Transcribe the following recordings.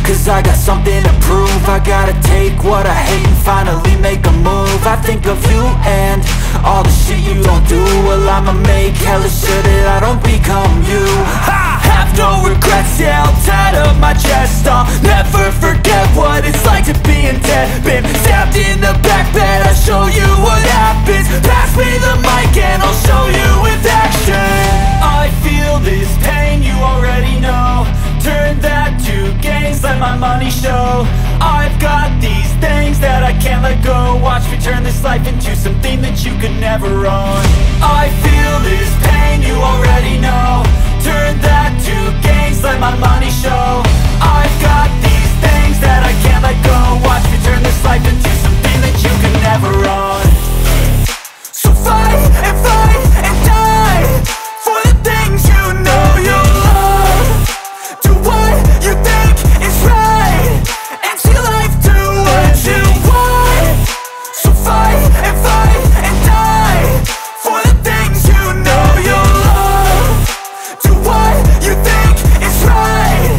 cause I got something to prove. I gotta take what I hate and finally make a move. I think of you and all the shit you don't do. Well, I'ma make hella sure that I don't become you. I have no regrets, yeah, I'll tie up my chest. I'll never forget what it's like to be in debt. Been stabbed in the back bed, I'll show you what happens. Pass me the mic and I'll show you with action. I feel this pain, you already know. Turn that to gains, let my money show. I've got these things that I can't let go. Watch me turn this life into something that you could never own. I feel this pain, you already know. Turn that to gains, let my money show. I've got these things that I can't let go. Watch me turn this life into something that you could never own. So fight and die for the things you know you love. Do what you think is right and see life do what you want. So fight and die for the things you know you love. Do what you think is right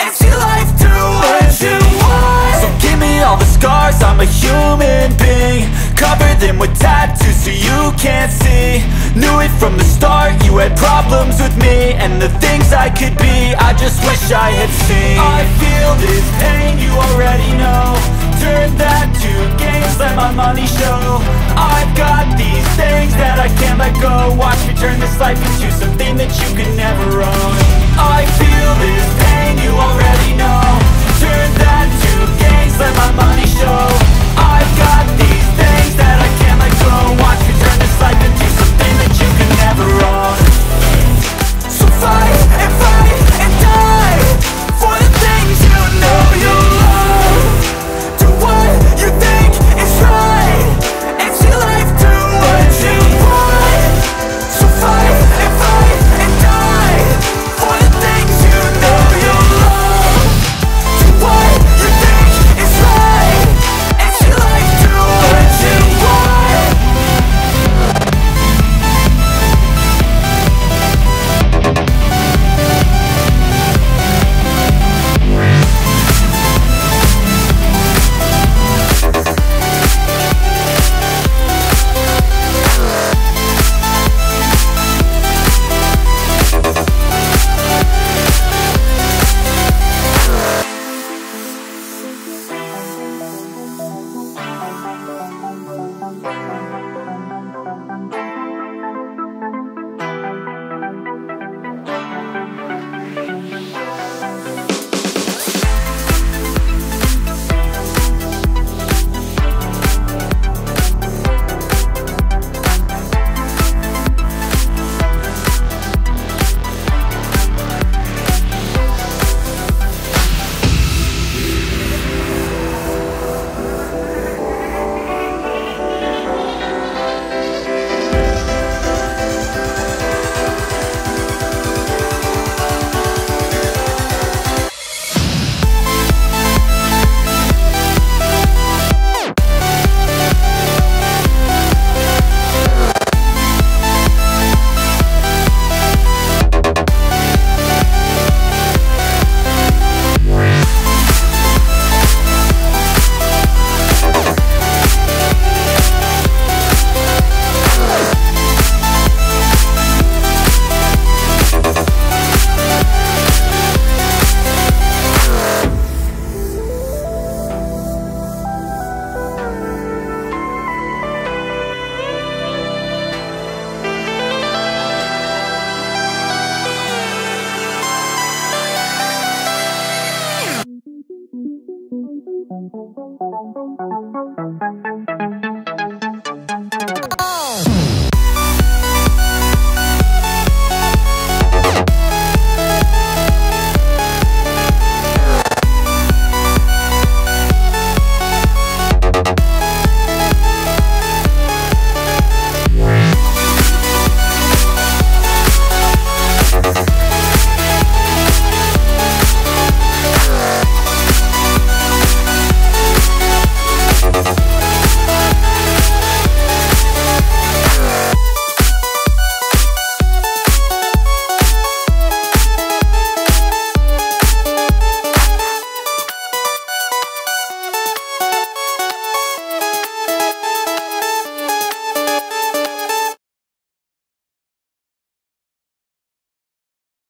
and see life do what you want. So give me all the scars, I'm a human being. Cover them with tattoos so you can't see. Knew it from the start, you had problems with me and the things I could be, I just wish I had seen. I feel this pain, you already know. Turn that to gains, let my money show. I've got these things that I can't let go. Watch me turn this life into something that you could never own. I feel this pain, you already know. Turn that to gains, let my money show. I've got these things that I can't let go. Watch me turn this life into something that you can never own. So fight and die for the things you know you love. Do what you think is right and see life do what you want. So fight and die for the things you know you love. Do what you think is right and see life do what you want.